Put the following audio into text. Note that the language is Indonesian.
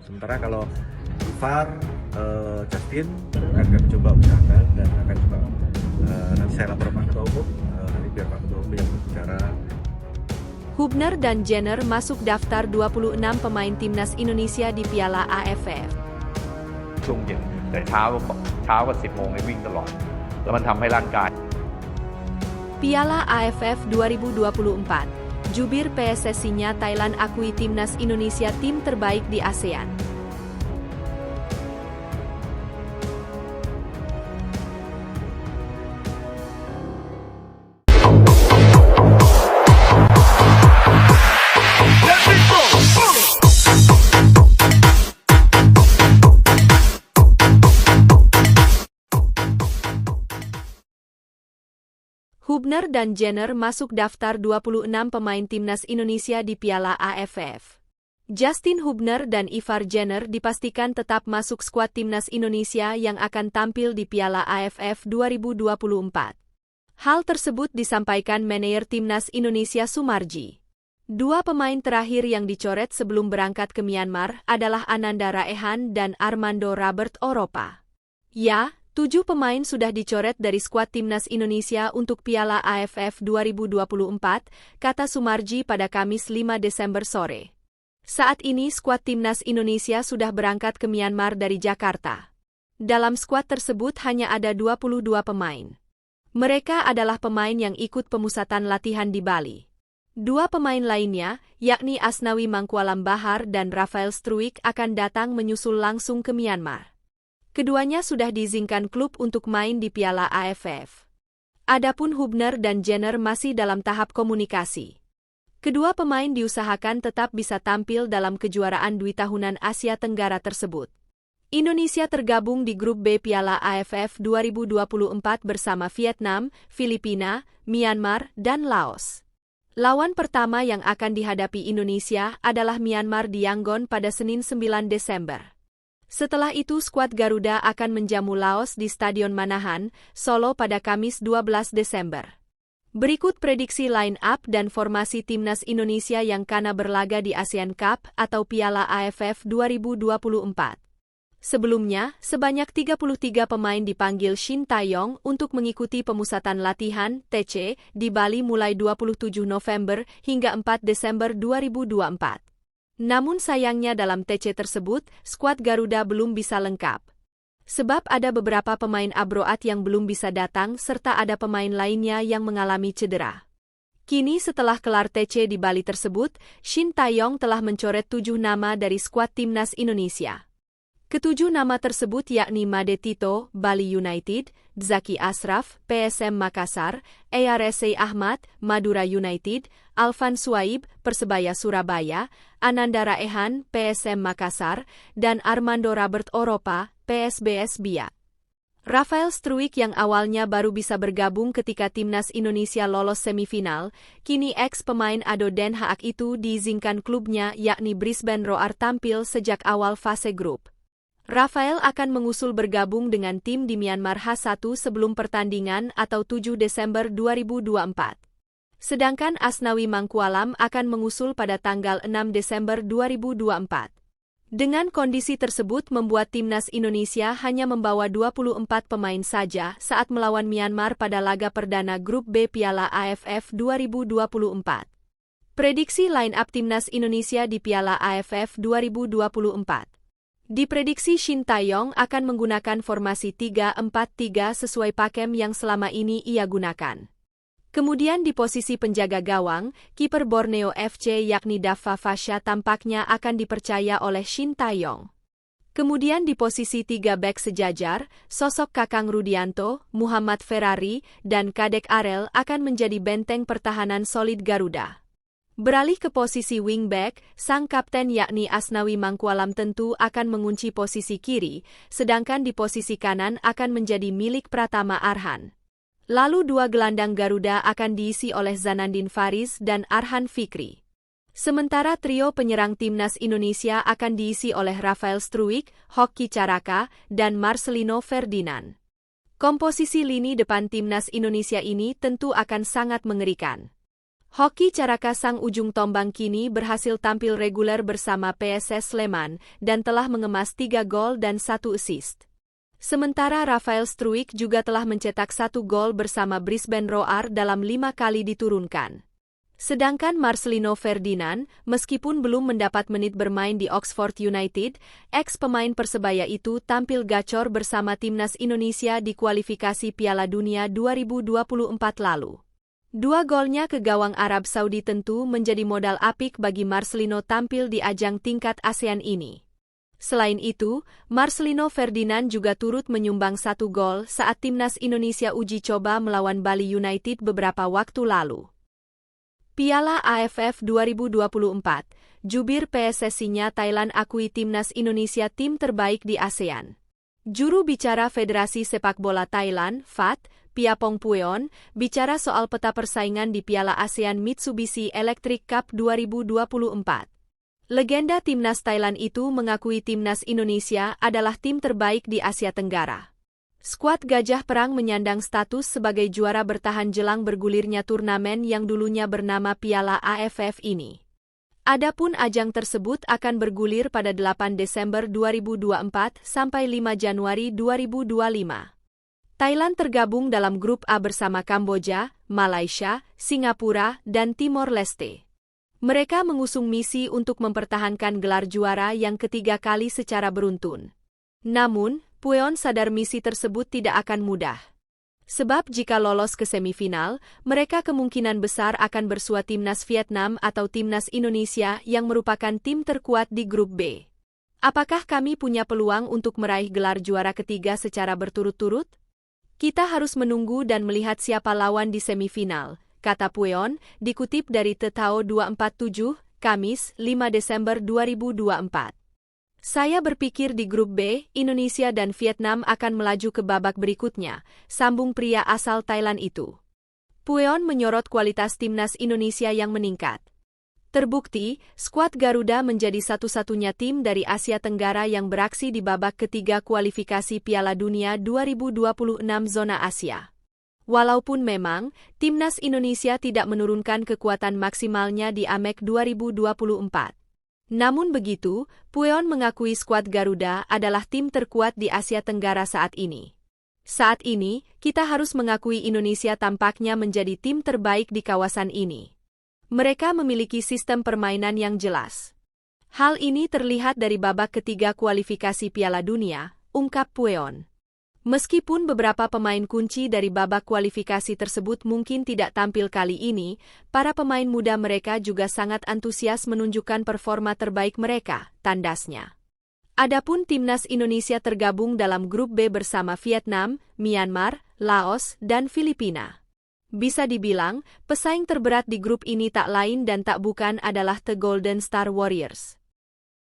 Sementara kalau Ivar, Justin akan kami coba usahakan dan akan coba nanti saya lapor Pak Ketua Umum, nanti biar Pak Ketua Umum yang berbicara. Hubner dan Jenner masuk daftar 26 pemain timnas Indonesia di Piala AFF. ช่วงเย็นแต่เช้าก็10 โมงวิ่งตลอดแล้วมันทำให้ร่างกาย Piala AFF 2024, jubir PSSI-nya Thailand akui timnas Indonesia tim terbaik di ASEAN. Hubner dan Jenner masuk daftar 26 pemain timnas Indonesia di Piala AFF. Justin Hubner dan Ivar Jenner dipastikan tetap masuk skuad timnas Indonesia yang akan tampil di Piala AFF 2024. Hal tersebut disampaikan manajer timnas Indonesia Sumarji. Dua pemain terakhir yang dicoret sebelum berangkat ke Myanmar adalah Ananda Raehan dan Armando Robert Oropa. 7 pemain sudah dicoret dari skuad timnas Indonesia untuk Piala AFF 2024, kata Sumarji pada Kamis 5 Desember sore. Saat ini skuad timnas Indonesia sudah berangkat ke Myanmar dari Jakarta. Dalam skuad tersebut hanya ada 22 pemain. Mereka adalah pemain yang ikut pemusatan latihan di Bali. Dua pemain lainnya, yakni Asnawi Mangkualam Bahar dan Rafael Struijk akan datang menyusul langsung ke Myanmar. Keduanya sudah diizinkan klub untuk main di Piala AFF. Adapun Hubner dan Jenner masih dalam tahap komunikasi. Kedua pemain diusahakan tetap bisa tampil dalam kejuaraan Dwi Tahunan Asia Tenggara tersebut. Indonesia tergabung di grup B Piala AFF 2024 bersama Vietnam, Filipina, Myanmar, dan Laos. Lawan pertama yang akan dihadapi Indonesia adalah Myanmar di Yangon pada Senin 9 Desember. Setelah itu skuad Garuda akan menjamu Laos di Stadion Manahan, Solo pada Kamis 12 Desember. Berikut prediksi line-up dan formasi timnas Indonesia yang kana berlaga di Asian Cup atau Piala AFF 2024. Sebelumnya, sebanyak 33 pemain dipanggil Shin Tae-yong untuk mengikuti pemusatan latihan (TC) di Bali mulai 27 November hingga 4 Desember 2024. Namun sayangnya dalam TC tersebut, skuad Garuda belum bisa lengkap. Sebab ada beberapa pemain abroad yang belum bisa datang serta ada pemain lainnya yang mengalami cedera. Kini setelah kelar TC di Bali tersebut, Shin Tae-yong telah mencoret 7 nama dari skuad timnas Indonesia. Ketujuh nama tersebut yakni Made Tito, Bali United, Zaki Ashraf, PSM Makassar, ARSA Ahmad, Madura United, Alvan Suaib, Persebaya Surabaya, Ananda Raehan, PSM Makassar, dan Armando Robert Oropa, PSBS Biak. Rafael Struijk yang awalnya baru bisa bergabung ketika timnas Indonesia lolos semifinal, kini ex-pemain ADO Den Haag itu diizinkan klubnya yakni Brisbane Roar tampil sejak awal fase grup. Rafael akan mengusul bergabung dengan tim di Myanmar H1 sebelum pertandingan atau 7 Desember 2024. Sedangkan Asnawi Mangkualam akan mengusul pada tanggal 6 Desember 2024. Dengan kondisi tersebut membuat timnas Indonesia hanya membawa 24 pemain saja saat melawan Myanmar pada laga perdana grup B Piala AFF 2024. Prediksi line-up timnas Indonesia di Piala AFF 2024. Diprediksi Shin Tae-yong akan menggunakan formasi 3-4-3 sesuai pakem yang selama ini ia gunakan. Kemudian di posisi penjaga gawang, kiper Borneo FC yakni Dava Fasha tampaknya akan dipercaya oleh Shin Tae-yong. Kemudian di posisi 3 bek sejajar, sosok Kakang Rudianto, Muhammad Ferrari, dan Kadek Arel akan menjadi benteng pertahanan solid Garuda. Beralih ke posisi wingback, sang kapten yakni Asnawi Mangkualam tentu akan mengunci posisi kiri, sedangkan di posisi kanan akan menjadi milik Pratama Arhan. Lalu dua gelandang Garuda akan diisi oleh Zanandin Faris dan Arhan Fikri. Sementara trio penyerang timnas Indonesia akan diisi oleh Rafael Struijk, Hoki Caraka, dan Marcelino Ferdinand. Komposisi lini depan timnas Indonesia ini tentu akan sangat mengerikan. Hoki Caraka sang ujung tombang kini berhasil tampil reguler bersama PSS Sleman dan telah mengemas 3 gol dan 1 assist. Sementara Rafael Struijk juga telah mencetak 1 gol bersama Brisbane Roar dalam 5 kali diturunkan. Sedangkan Marcelino Ferdinand, meskipun belum mendapat menit bermain di Oxford United, ex-pemain Persebaya itu tampil gacor bersama timnas Indonesia di kualifikasi Piala Dunia 2024 lalu. 2 golnya ke gawang Arab Saudi tentu menjadi modal apik bagi Marcelino tampil di ajang tingkat ASEAN ini. Selain itu, Marcelino Ferdinand juga turut menyumbang 1 gol saat timnas Indonesia uji coba melawan Bali United beberapa waktu lalu. Piala AFF 2024, jubir PSSI-nya Thailand akui timnas Indonesia tim terbaik di ASEAN. Juru bicara Federasi Sepak Bola Thailand, FAT, Piapongpueon, bicara soal peta persaingan di Piala ASEAN Mitsubishi Electric Cup 2024. Legenda timnas Thailand itu mengakui timnas Indonesia adalah tim terbaik di Asia Tenggara. Skuad Gajah Perang menyandang status sebagai juara bertahan jelang bergulirnya turnamen yang dulunya bernama Piala AFF ini. Adapun ajang tersebut akan bergulir pada 8 Desember 2024 sampai 5 Januari 2025. Thailand tergabung dalam grup A bersama Kamboja, Malaysia, Singapura, dan Timor Leste. Mereka mengusung misi untuk mempertahankan gelar juara yang ketiga kali secara beruntun. Namun, Pueon sadar misi tersebut tidak akan mudah. Sebab jika lolos ke semifinal, mereka kemungkinan besar akan bersua timnas Vietnam atau timnas Indonesia yang merupakan tim terkuat di grup B. Apakah kami punya peluang untuk meraih gelar juara ketiga secara berturut-turut? Kita harus menunggu dan melihat siapa lawan di semifinal, kata Pueon, dikutip dari Tetao 247, Kamis, 5 Desember 2024. Saya berpikir di grup B, Indonesia dan Vietnam akan melaju ke babak berikutnya, sambung pria asal Thailand itu. Pueon menyorot kualitas timnas Indonesia yang meningkat. Terbukti, skuad Garuda menjadi satu-satunya tim dari Asia Tenggara yang beraksi di babak ketiga kualifikasi Piala Dunia 2026 zona Asia. Walaupun memang, timnas Indonesia tidak menurunkan kekuatan maksimalnya di AMEK 2024. Namun begitu, Pueon mengakui skuad Garuda adalah tim terkuat di Asia Tenggara saat ini. Saat ini, kita harus mengakui Indonesia tampaknya menjadi tim terbaik di kawasan ini. Mereka memiliki sistem permainan yang jelas. Hal ini terlihat dari babak ketiga kualifikasi Piala Dunia, ungkap Pueon. Meskipun beberapa pemain kunci dari babak kualifikasi tersebut mungkin tidak tampil kali ini, para pemain muda mereka juga sangat antusias menunjukkan performa terbaik mereka, tandasnya. Adapun timnas Indonesia tergabung dalam grup B bersama Vietnam, Myanmar, Laos, dan Filipina. Bisa dibilang, pesaing terberat di grup ini tak lain dan tak bukan adalah The Golden Star Warriors.